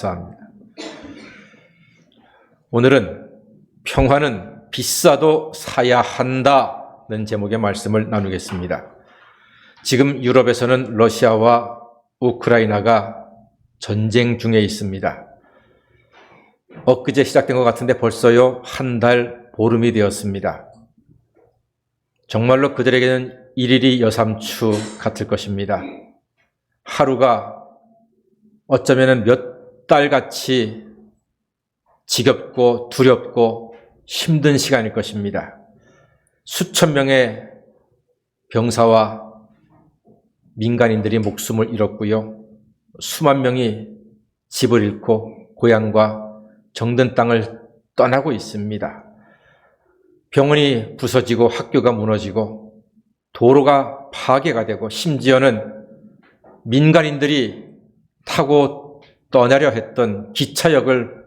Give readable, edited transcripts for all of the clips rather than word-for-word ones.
감사합니다. 오늘은 평화는 비싸도 사야 한다는 제목의 말씀을 나누겠습니다. 지금 유럽에서는 러시아와 우크라이나가 전쟁 중에 있습니다. 엊그제 시작된 것 같은데 벌써요 한 달 보름이 되었습니다. 정말로 그들에게는 일일이 여삼추 같을 것입니다. 하루가 어쩌면 몇 달같이 지겹고 두렵고 힘든 시간일 것입니다. 수천 명의 병사와 민간인들이 목숨을 잃었고요. 수만 명이 집을 잃고 고향과 정든 땅을 떠나고 있습니다. 병원이 부서지고 학교가 무너지고 도로가 파괴가 되고 심지어는 민간인들이 타고 떠나려 했던 기차역을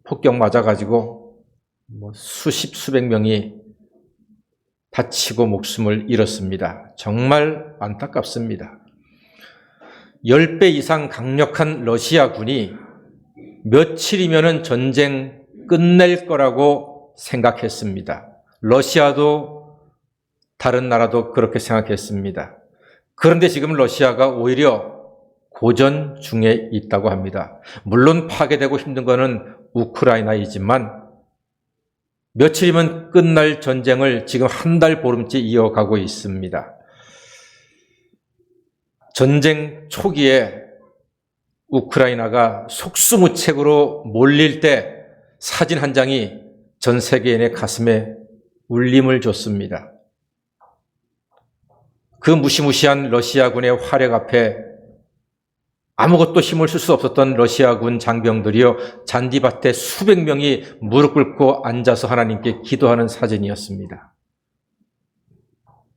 폭격 맞아가지고 수십 수백 명이 다치고 목숨을 잃었습니다. 정말 안타깝습니다. 10배 이상 강력한 러시아군이 며칠이면은 전쟁 끝낼 거라고 생각했습니다. 러시아도 다른 나라도 그렇게 생각했습니다. 그런데 지금 러시아가 오히려 고전 중에 있다고 합니다. 물론 파괴되고 힘든 것은 우크라이나이지만 며칠이면 끝날 전쟁을 지금 한 달 보름째 이어가고 있습니다. 전쟁 초기에 우크라이나가 속수무책으로 몰릴 때 사진 한 장이 전 세계인의 가슴에 울림을 줬습니다. 그 무시무시한 러시아군의 화력 앞에 아무것도 힘을 쓸 수 없었던 러시아군 장병들이요 잔디밭에 수백 명이 무릎 꿇고 앉아서 하나님께 기도하는 사진이었습니다.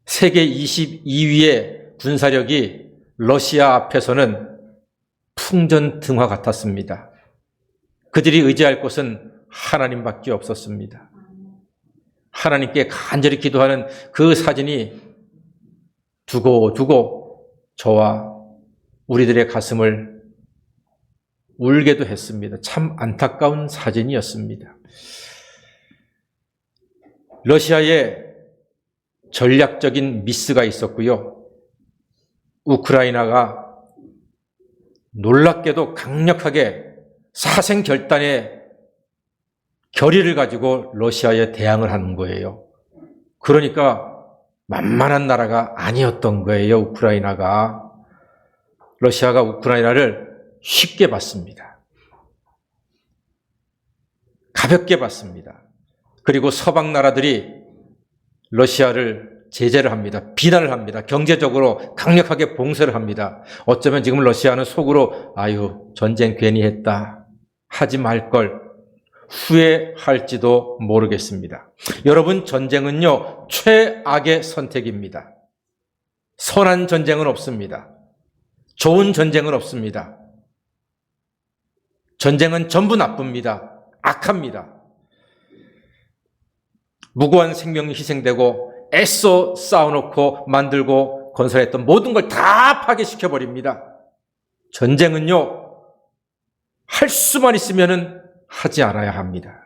세계 22위의 군사력이 러시아 앞에서는 풍전등화 같았습니다. 그들이 의지할 곳은 하나님밖에 없었습니다. 하나님께 간절히 기도하는 그 사진이 두고두고 저와 우리들의 가슴을 울게도 했습니다. 참 안타까운 사진이었습니다. 러시아에 전략적인 미스가 있었고요. 우크라이나가 놀랍게도 강력하게 사생결단의 결의를 가지고 러시아에 대항을 하는 거예요. 그러니까 만만한 나라가 아니었던 거예요, 우크라이나가. 러시아가 우크라이나를 쉽게 봤습니다. 가볍게 봤습니다. 그리고 서방 나라들이 러시아를 제재를 합니다. 비난을 합니다. 경제적으로 강력하게 봉쇄를 합니다. 어쩌면 지금 러시아는 속으로 전쟁 괜히 했다. 하지 말걸 후회할지도 모르겠습니다. 여러분, 전쟁은요 최악의 선택입니다. 선한 전쟁은 없습니다. 좋은 전쟁은 없습니다. 전쟁은 전부 나쁩니다. 악합니다. 무고한 생명이 희생되고 애써 쌓아놓고 만들고 건설했던 모든 걸 다 파괴시켜버립니다. 전쟁은요 할 수만 있으면 하지 않아야 합니다.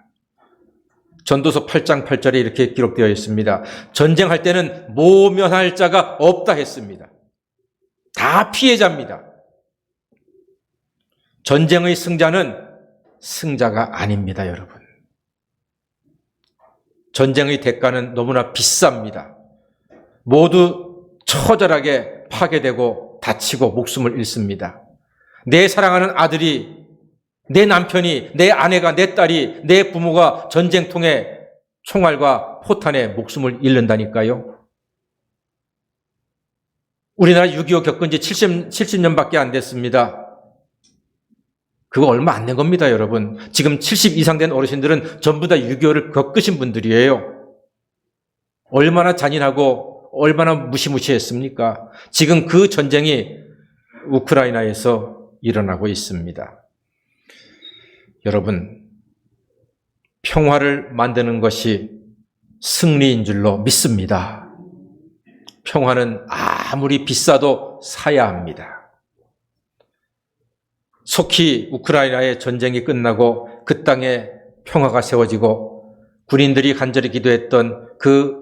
전도서 8장 8절에 이렇게 기록되어 있습니다. 전쟁할 때는 모면할 자가 없다 했습니다. 다 피해자입니다. 전쟁의 승자는 승자가 아닙니다, 여러분. 전쟁의 대가는 너무나 비쌉니다. 모두 처절하게 파괴되고 다치고 목숨을 잃습니다. 내 사랑하는 아들이, 내 남편이, 내 아내가, 내 딸이, 내 부모가 전쟁통에 총알과 포탄에 목숨을 잃는다니까요. 우리나라 6.25 겪은 지 70년밖에 안 됐습니다. 그거 얼마 안 된 겁니다, 여러분. 지금 70 이상 된 어르신들은 전부 다 6.25를 겪으신 분들이에요. 얼마나 잔인하고 얼마나 무시무시했습니까? 지금 그 전쟁이 우크라이나에서 일어나고 있습니다. 여러분, 평화를 만드는 것이 승리인 줄로 믿습니다. 평화는 아무리 비싸도 사야 합니다. 속히 우크라이나의 전쟁이 끝나고 그 땅에 평화가 세워지고 군인들이 간절히 기도했던 그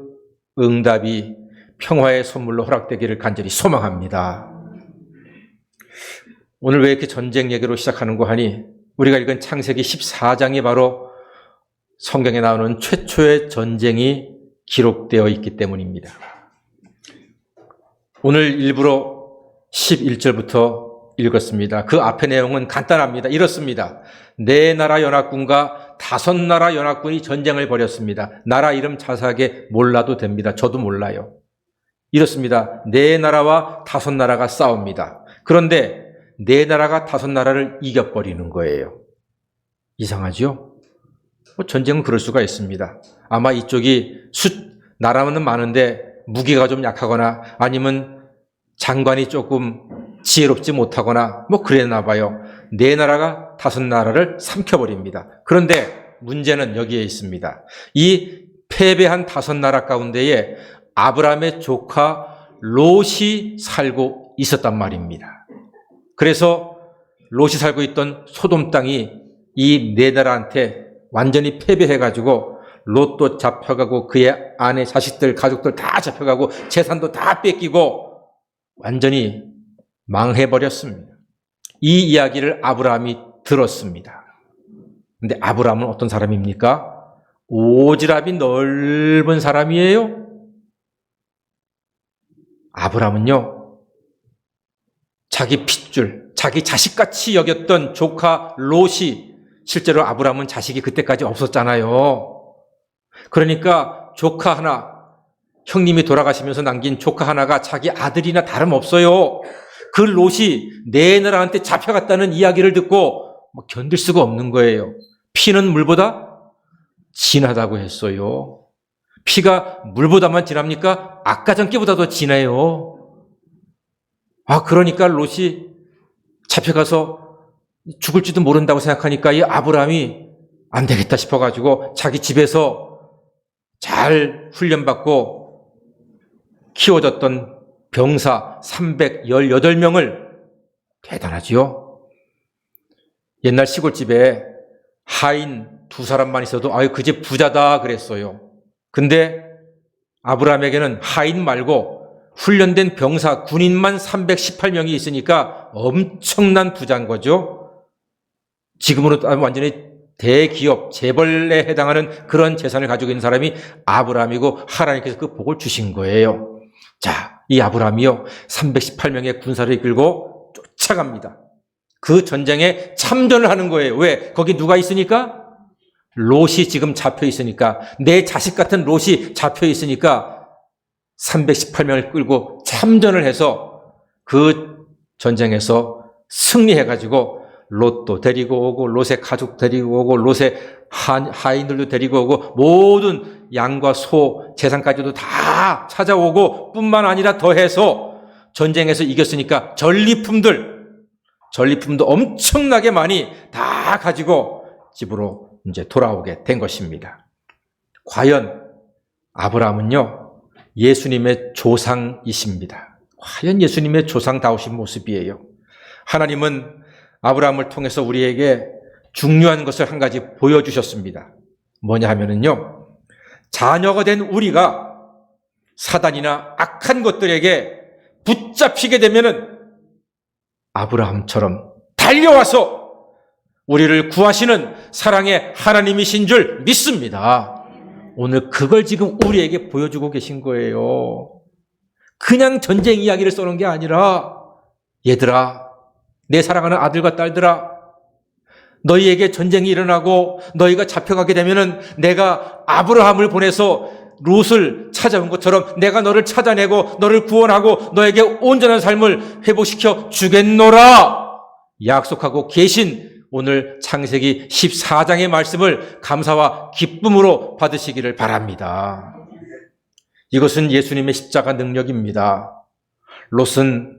응답이 평화의 선물로 허락되기를 간절히 소망합니다. 오늘 왜 이렇게 전쟁 얘기로 시작하는고 하니 우리가 읽은 창세기 14장이 바로 성경에 나오는 최초의 전쟁이 기록되어 있기 때문입니다. 오늘 일부러 11절부터 읽었습니다. 그 앞의 내용은 간단합니다. 이렇습니다. 네 나라 연합군과 5나라 연합군이 전쟁을 벌였습니다. 나라 이름 자세하게 몰라도 됩니다. 저도 몰라요. 이렇습니다. 네 나라와 5나라가 싸웁니다. 그런데 네 나라가 5나라를 이겨버리는 거예요. 이상하죠? 전쟁은 그럴 수가 있습니다. 아마 이쪽이 나라는 많은데 무기가 좀 약하거나 아니면 장관이 조금 지혜롭지 못하거나 그랬나 봐요. 네 나라가 5나라를 삼켜버립니다. 그런데 문제는 여기에 있습니다. 이 패배한 5나라 가운데에 아브라함의 조카 롯이 살고 있었단 말입니다. 그래서 롯이 살고 있던 소돔 땅이 이 네 나라한테 완전히 패배해가지고 롯도 잡혀가고 그의 아내, 자식들, 가족들 다 잡혀가고 재산도 다 뺏기고 완전히 망해버렸습니다. 이 이야기를 아브라함이 들었습니다. 근데 아브라함은 어떤 사람입니까? 오지랖이 넓은 사람이에요. 아브라함은요, 자기 핏줄, 자기 자식같이 여겼던 조카 롯이, 실제로 아브라함은 자식이 그때까지 없었잖아요. 그러니까 조카 하나, 형님이 돌아가시면서 남긴 조카 하나가 자기 아들이나 다름없어요. 그 롯이 네 나라한테 잡혀갔다는 이야기를 듣고 견딜 수가 없는 거예요. 피는 물보다 진하다고 했어요. 피가 물보다만 진합니까? 악가전기보다 더 진해요. 그러니까 롯이 잡혀가서 죽을지도 모른다고 생각하니까 이 아브라함이 안 되겠다 싶어가지고 자기 집에서 잘 훈련받고 키워졌던 병사 318명을, 대단하지요? 옛날 시골집에 하인 2사람만 있어도 그 집 부자다 그랬어요. 근데 아브라함에게는 하인 말고 훈련된 병사, 군인만 318명이 있으니까 엄청난 부자인 거죠. 지금으로 완전히 대기업, 재벌에 해당하는 그런 재산을 가지고 있는 사람이 아브라함이고 하나님께서 그 복을 주신 거예요. 자, 이 아브라함이요, 318명의 군사를 이끌고 쫓아갑니다. 그 전쟁에 참전을 하는 거예요. 왜? 거기 누가 있으니까? 롯이 지금 잡혀 있으니까, 내 자식 같은 롯이 잡혀 있으니까 318명을 끌고 참전을 해서 그 전쟁에서 승리해가지고 롯도 데리고 오고 롯의 가족 데리고 오고 롯의 하인들도 데리고 오고 모든 양과 소 재산까지도 다 찾아오고 뿐만 아니라 더해서 전쟁에서 이겼으니까 전리품도 엄청나게 많이 다 가지고 집으로 이제 돌아오게 된 것입니다. 과연 아브라함은요, 예수님의 조상이십니다. 과연 예수님의 조상다우신 모습이에요. 하나님은 아브라함을 통해서 우리에게 중요한 것을 한 가지 보여주셨습니다. 뭐냐 하면은요, 자녀가 된 우리가 사단이나 악한 것들에게 붙잡히게 되면은 아브라함처럼 달려와서 우리를 구하시는 사랑의 하나님이신 줄 믿습니다. 오늘 그걸 지금 우리에게 보여주고 계신 거예요. 그냥 전쟁 이야기를 써놓은 게 아니라, 얘들아, 내 사랑하는 아들과 딸들아, 너희에게 전쟁이 일어나고 너희가 잡혀가게 되면은 내가 아브라함을 보내서 롯을 찾아온 것처럼 내가 너를 찾아내고 너를 구원하고 너에게 온전한 삶을 회복시켜 주겠노라 약속하고 계신 오늘 창세기 14장의 말씀을 감사와 기쁨으로 받으시기를 바랍니다. 이것은 예수님의 십자가 능력입니다. 롯은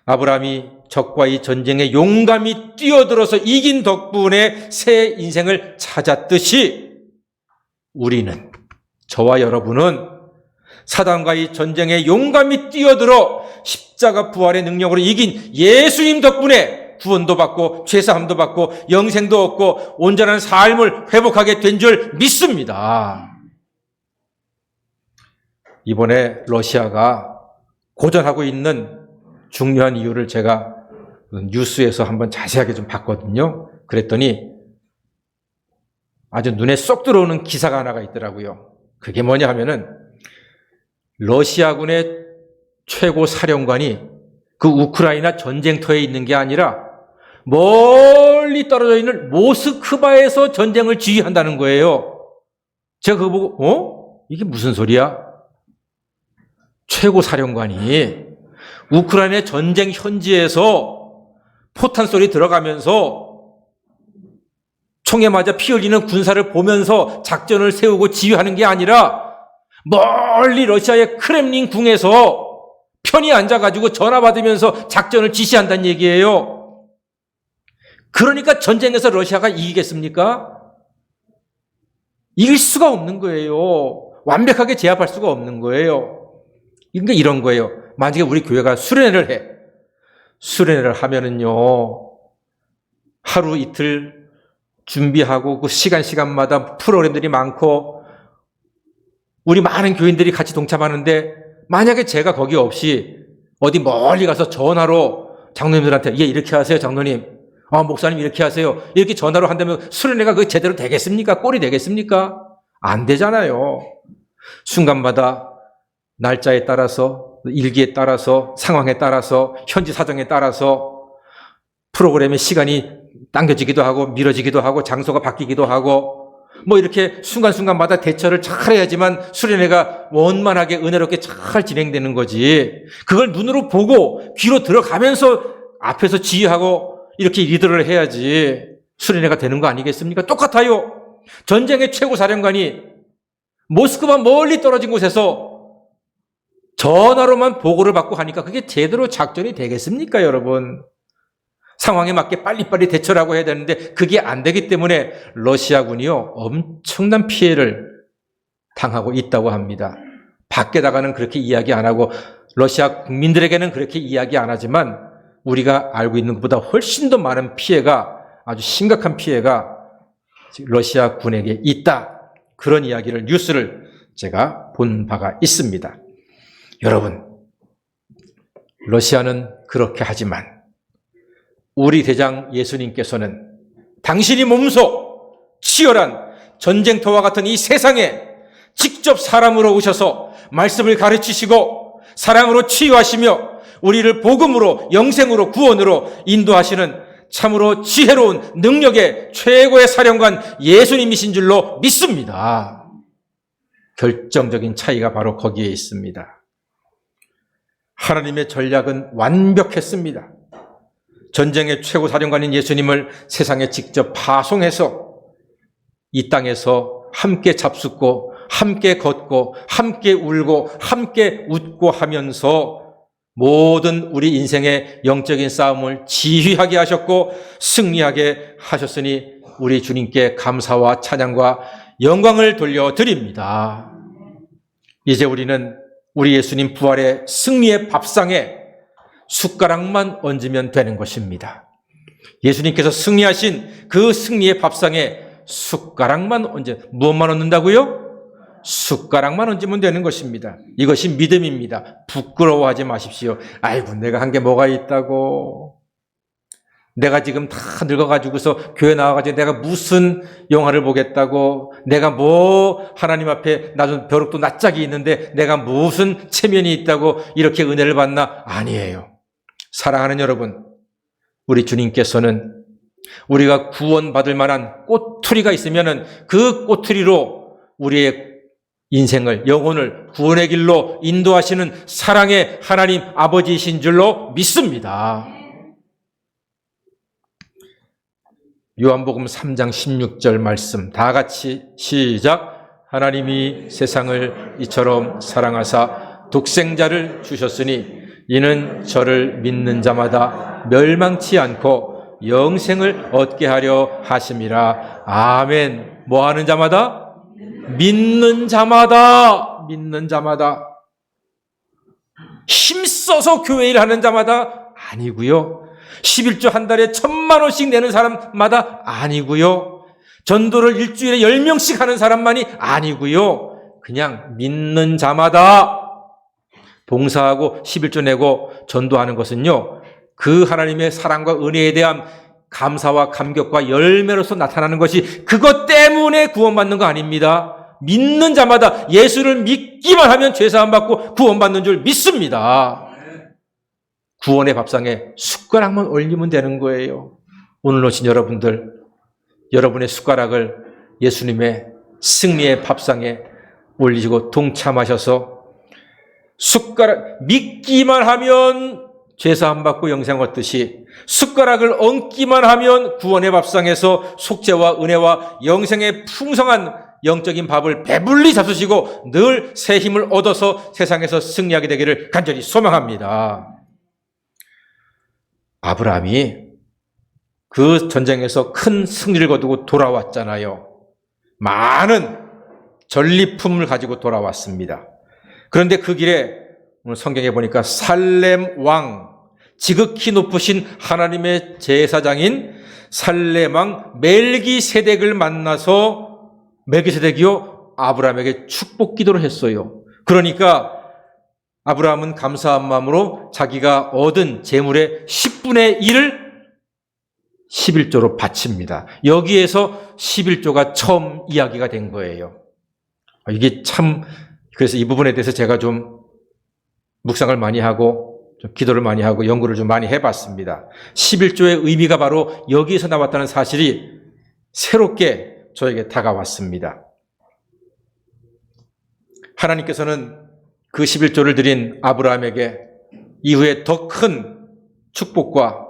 아브라함이 적과 이 전쟁에 용감히 뛰어들어서 이긴 덕분에 새 인생을 찾았듯이 우리는, 저와 여러분은 사단과 이 전쟁에 용감히 뛰어들어 십자가 부활의 능력으로 이긴 예수님 덕분에 구원도 받고 죄사함도 받고 영생도 얻고 온전한 삶을 회복하게 된 줄 믿습니다. 이번에 러시아가 고전하고 있는 중요한 이유를 제가 뉴스에서 한번 자세하게 좀 봤거든요. 그랬더니 아주 눈에 쏙 들어오는 기사가 하나가 있더라고요. 그게 뭐냐 하면은 러시아군의 최고 사령관이 그 우크라이나 전쟁터에 있는 게 아니라 멀리 떨어져 있는 모스크바에서 전쟁을 지휘한다는 거예요. 제가 그거 보고 이게 무슨 소리야? 최고 사령관이 우크라이나 전쟁 현지에서 포탄 소리 들어가면서 총에 맞아 피 흘리는 군사를 보면서 작전을 세우고 지휘하는 게 아니라 멀리 러시아의 크렘린 궁에서 편히 앉아가지고 전화 받으면서 작전을 지시한다는 얘기예요. 그러니까 전쟁에서 러시아가 이기겠습니까? 이길 수가 없는 거예요. 완벽하게 제압할 수가 없는 거예요. 그러니까 이런 거예요. 만약에 우리 교회가 수련회를 해. 수련회를 하면은요, 하루 이틀 준비하고 그 시간마다 프로그램들이 많고 우리 많은 교인들이 같이 동참하는데 만약에 제가 거기 없이 어디 멀리 가서 전화로 장로님들한테 예 이렇게 하세요 장로님, 목사님 이렇게 하세요 이렇게 전화로 한다면 수련회가 그게 제대로 되겠습니까? 꼴이 되겠습니까? 안 되잖아요. 순간마다 날짜에 따라서 일기에 따라서 상황에 따라서 현지 사정에 따라서 프로그램의 시간이 당겨지기도 하고 미뤄지기도 하고 장소가 바뀌기도 하고 뭐 이렇게 순간순간마다 대처를 잘 해야지만 수련회가 원만하게 은혜롭게 잘 진행되는 거지. 그걸 눈으로 보고 귀로 들어가면서 앞에서 지휘하고 이렇게 리더를 해야지 수련회가 되는 거 아니겠습니까? 똑같아요. 전쟁의 최고 사령관이 모스크바 멀리 떨어진 곳에서 전화로만 보고를 받고 하니까 그게 제대로 작전이 되겠습니까, 여러분? 상황에 맞게 빨리빨리 대처를 하고 해야 되는데 그게 안 되기 때문에 러시아군이요 엄청난 피해를 당하고 있다고 합니다. 밖에다가는 그렇게 이야기 안 하고 러시아 국민들에게는 그렇게 이야기 안 하지만 우리가 알고 있는 것보다 훨씬 더 많은 피해가, 아주 심각한 피해가 러시아 군에게 있다. 그런 이야기를, 뉴스를 제가 본 바가 있습니다. 여러분, 러시아는 그렇게 하지만 우리 대장 예수님께서는 당신이 몸소 치열한 전쟁터와 같은 이 세상에 직접 사람으로 오셔서 말씀을 가르치시고 사랑으로 치유하시며 우리를 복음으로, 영생으로, 구원으로 인도하시는 참으로 지혜로운 능력의 최고의 사령관 예수님이신 줄로 믿습니다. 결정적인 차이가 바로 거기에 있습니다. 하나님의 전략은 완벽했습니다. 전쟁의 최고 사령관인 예수님을 세상에 직접 파송해서 이 땅에서 함께 잡숫고 함께 걷고 함께 울고 함께 웃고 하면서 모든 우리 인생의 영적인 싸움을 지휘하게 하셨고 승리하게 하셨으니 우리 주님께 감사와 찬양과 영광을 돌려드립니다. 이제 우리는 우리 예수님 부활의 승리의 밥상에 숟가락만 얹으면 되는 것입니다. 예수님께서 승리하신 그 승리의 밥상에 숟가락만 무엇만 얹는다고요? 숟가락만 얹으면 되는 것입니다. 이것이 믿음입니다. 부끄러워하지 마십시오. 아이고, 내가 한 게 뭐가 있다고. 내가 지금 다 늙어가지고서 교회 나와가지고 내가 무슨 영화를 보겠다고, 내가 뭐 하나님 앞에 낮은 벼룩도 낯짝이 있는데 내가 무슨 체면이 있다고 이렇게 은혜를 받나? 아니에요. 사랑하는 여러분, 우리 주님께서는 우리가 구원받을 만한 꼬투리가 있으면은 그 꼬투리로 우리의 인생을, 영혼을 구원의 길로 인도하시는 사랑의 하나님 아버지이신 줄로 믿습니다. 요한복음 3장 16절 말씀 다 같이 시작. 하나님이 세상을 이처럼 사랑하사 독생자를 주셨으니 이는 저를 믿는 자마다 멸망치 않고 영생을 얻게 하려 하심이라. 아멘. 뭐 하는 자마다? 믿는 자마다. 믿는 자마다. 힘써서 교회 일 하는 자마다 아니고요. 11조 한 달에 1,000만 원씩 내는 사람마다 아니고요. 전도를 일주일에 10명씩 하는 사람만이 아니고요. 그냥 믿는 자마다 봉사하고 11조 내고 전도하는 것은요, 그 하나님의 사랑과 은혜에 대한 감사와 감격과 열매로서 나타나는 것이 그것 때문에 구원받는 거 아닙니다. 믿는 자마다 예수를 믿기만 하면 죄사함 받고 구원받는 줄 믿습니다. 구원의 밥상에 숟가락만 올리면 되는 거예요. 오늘 오신 여러분들, 여러분의 숟가락을 예수님의 승리의 밥상에 올리시고 동참하셔서 숟가락 믿기만 하면 죄사함 받고 영생 얻듯이 숟가락을 얹기만 하면 구원의 밥상에서 속죄와 은혜와 영생의 풍성한 영적인 밥을 배불리 잡수시고 늘 새 힘을 얻어서 세상에서 승리하게 되기를 간절히 소망합니다. 아브라함이 그 전쟁에서 큰 승리를 거두고 돌아왔잖아요. 많은 전리품을 가지고 돌아왔습니다. 그런데 그 길에 오늘 성경에 보니까 살렘 왕, 지극히 높으신 하나님의 제사장인 살렘 왕 멜기세덱을 만나서 멜기세덱이요 아브라함에게 축복 기도를 했어요. 그러니까 아브라함은 감사한 마음으로 자기가 얻은 재물의 10분의 1을 11조로 바칩니다. 여기에서 11조가 처음 이야기가 된 거예요. 이게 참, 그래서 이 부분에 대해서 제가 좀 묵상을 많이 하고 좀 기도를 많이 하고 연구를 좀 많이 해봤습니다. 11조의 의미가 바로 여기에서 나왔다는 사실이 새롭게 저에게 다가왔습니다. 하나님께서는 그 11조를 드린 아브라함에게 이후에 더 큰 축복과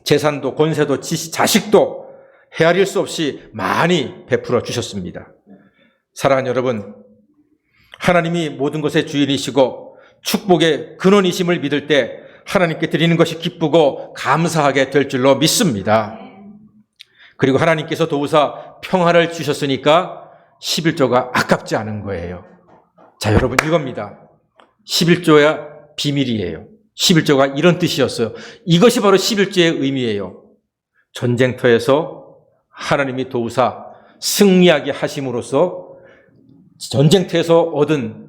재산도 권세도 자식도 헤아릴 수 없이 많이 베풀어 주셨습니다. 사랑하는 여러분, 하나님이 모든 것의 주인이시고 축복의 근원이심을 믿을 때 하나님께 드리는 것이 기쁘고 감사하게 될 줄로 믿습니다. 그리고 하나님께서 도우사 평화를 주셨으니까 11조가 아깝지 않은 거예요. 자, 여러분 이겁니다. 11조야 비밀이에요. 11조가 이런 뜻이었어요. 이것이 바로 11조의 의미예요. 전쟁터에서 하나님이 도우사 승리하게 하심으로써 전쟁터에서 얻은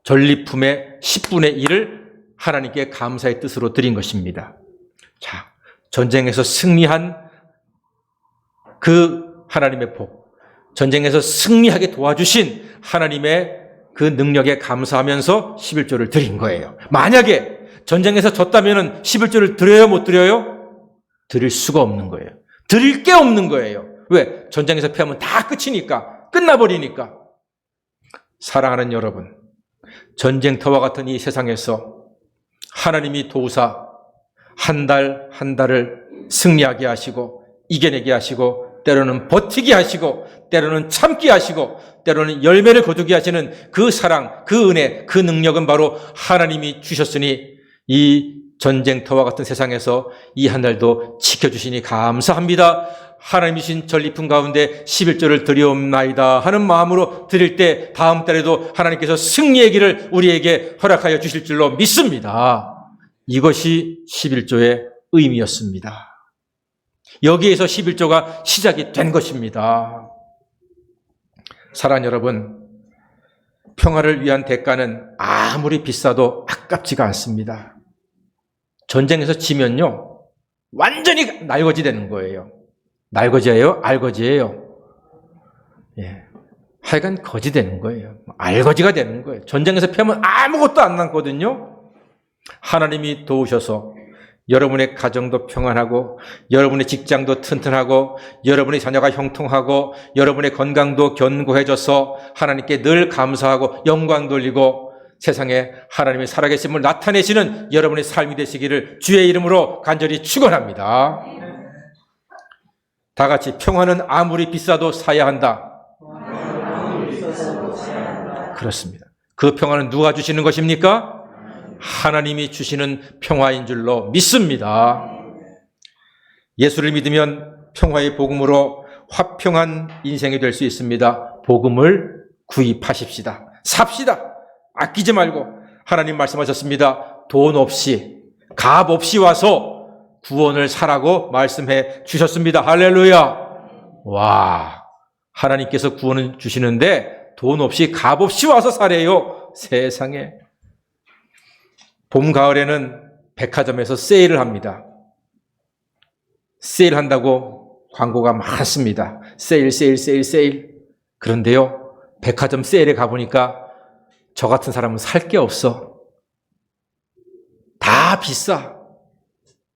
전리품의 10분의 1을 하나님께 감사의 뜻으로 드린 것입니다. 자, 전쟁에서 승리한 그 하나님의 복, 전쟁에서 승리하게 도와주신 하나님의 그 능력에 감사하면서 11조를 드린 거예요. 만약에 전쟁에서 졌다면 11조를 드려요, 못 드려요? 드릴 수가 없는 거예요. 드릴 게 없는 거예요. 왜? 전쟁에서 패하면 다 끝이니까, 끝나버리니까. 사랑하는 여러분, 전쟁터와 같은 이 세상에서 하나님이 도우사 한 달 한 달을 승리하게 하시고 이겨내게 하시고 때로는 버티게 하시고 때로는 참게 하시고 때로는 열매를 거두게 하시는 그 사랑, 그 은혜, 그 능력은 바로 하나님이 주셨으니 이 전쟁터와 같은 세상에서 이 한 달도 지켜주시니 감사합니다. 하나님이 주신 전리품 가운데 11조를 드리옵나이다 하는 마음으로 드릴 때 다음 달에도 하나님께서 승리의 길을 우리에게 허락하여 주실 줄로 믿습니다. 이것이 11조의 의미였습니다. 여기에서 11조가 시작이 된 것입니다. 사랑하는 여러분, 평화를 위한 대가는 아무리 비싸도 아깝지가 않습니다. 전쟁에서 지면요, 완전히 날거지 되는 거예요. 날거지예요? 알거지예요? 예. 하여간 거지 되는 거예요. 알거지가 되는 거예요. 전쟁에서 패면 아무것도 안 남거든요. 하나님이 도우셔서 여러분의 가정도 평안하고 여러분의 직장도 튼튼하고 여러분의 자녀가 형통하고 여러분의 건강도 견고해져서 하나님께 늘 감사하고 영광 돌리고 세상에 하나님의 살아계심을 나타내시는 여러분의 삶이 되시기를 주의 이름으로 간절히 축원합니다. 다 같이 평화는 아무리 비싸도 사야 한다. 그렇습니다. 그 평화는 누가 주시는 것입니까? 하나님이 주시는 평화인 줄로 믿습니다. 예수를 믿으면 평화의 복음으로 화평한 인생이 될 수 있습니다. 복음을 구입하십시다. 삽시다. 아끼지 말고 하나님 말씀하셨습니다. 돈 없이 값 없이 와서 구원을 사라고 말씀해 주셨습니다. 할렐루야. 와, 하나님께서 구원을 주시는데 돈 없이 값 없이 와서 사래요. 세상에. 봄, 가을에는 백화점에서 세일을 합니다. 세일한다고 광고가 많습니다. 세일, 세일, 세일, 세일. 그런데요, 백화점 세일에 가보니까 저 같은 사람은 살 게 없어. 다 비싸.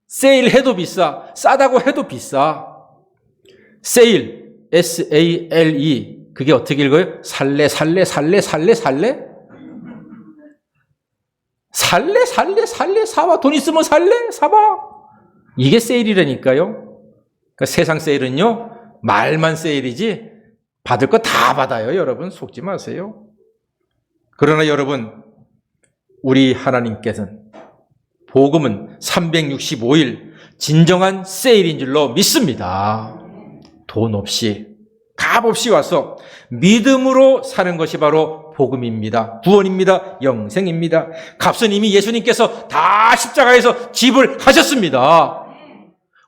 세일해도 비싸. 싸다고 해도 비싸. 세일, S-A-L-E. 그게 어떻게 읽어요? 살래, 살래, 살래, 살래, 살래? 살래, 살래, 살래, 사와. 돈 있으면 살래? 사봐. 이게 세일이라니까요. 그러니까 세상 세일은요, 말만 세일이지 받을 거 다 받아요. 여러분 속지 마세요. 그러나 여러분, 우리 하나님께서는 복음은 365일 진정한 세일인 줄로 믿습니다. 돈 없이, 값 없이 와서 믿음으로 사는 것이 바로 복음입니다. 구원입니다. 영생입니다. 값은 이미 예수님께서 다 십자가에서 지불하셨습니다.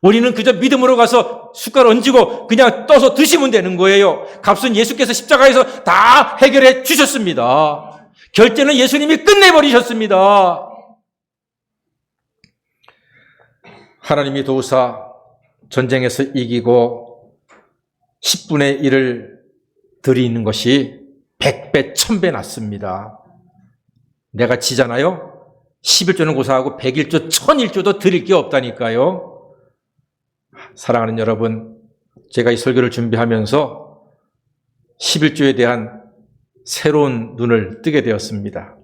우리는 그저 믿음으로 가서 숟갈 얹고 그냥 떠서 드시면 되는 거예요. 값은 예수께서 십자가에서 다 해결해 주셨습니다. 결제는 예수님이 끝내버리셨습니다. 하나님이 도우사 전쟁에서 이기고 10분의 1을 드리는 것이 100배, 1000배 낫습니다. 내가 지잖아요? 11조는 고사하고 101조, 1001조도 드릴 게 없다니까요. 사랑하는 여러분, 제가 이 설교를 준비하면서 11조에 대한 새로운 눈을 뜨게 되었습니다.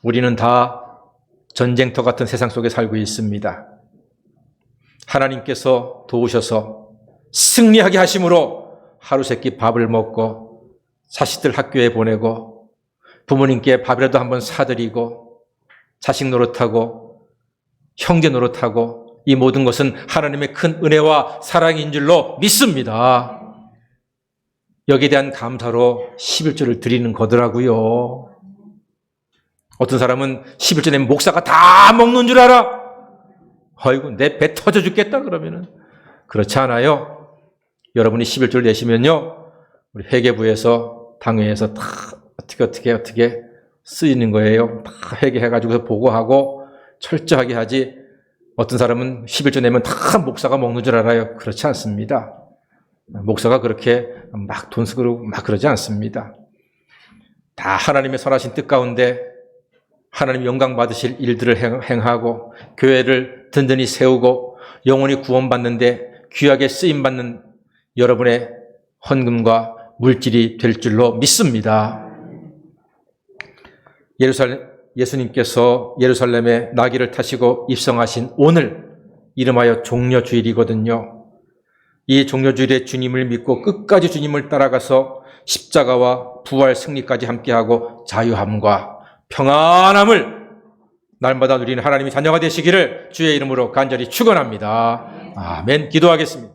우리는 다 전쟁터 같은 세상 속에 살고 있습니다. 하나님께서 도우셔서 승리하게 하심으로 하루 세끼 밥을 먹고 자식들 학교에 보내고 부모님께 밥이라도 한번 사드리고 자식 노릇하고 형제 노릇하고 이 모든 것은 하나님의 큰 은혜와 사랑인 줄로 믿습니다. 여기에 대한 감사로 11조를 드리는 거더라고요. 어떤 사람은 11조 내면 목사가 다 먹는 줄 알아? 아이고, 내 배 터져 죽겠다 그러면은. 그렇지 않아요. 여러분이 11조를 내시면요, 우리 회계부에서 당회에서 다 어떻게 쓰이는 거예요. 다 회계해가지고서 보고하고 철저하게 하지. 어떤 사람은 11조 내면 다 목사가 먹는 줄 알아요. 그렇지 않습니다. 목사가 그렇게 막 돈 쓰고 막 그러지 않습니다. 다 하나님의 선하신 뜻 가운데 하나님 영광 받으실 일들을 행하고 교회를 든든히 세우고 영혼이 구원받는데 귀하게 쓰임받는 여러분의 헌금과 물질이 될 줄로 믿습니다. 예수님께서 예루살렘에 나귀를 타시고 입성하신 오늘 이름하여 종려주일이거든요. 이 종려주일에 주님을 믿고 끝까지 주님을 따라가서 십자가와 부활 승리까지 함께하고 자유함과 평안함을 날마다 누리는 하나님의 자녀가 되시기를 주의 이름으로 간절히 축원합니다. 아멘. 기도하겠습니다.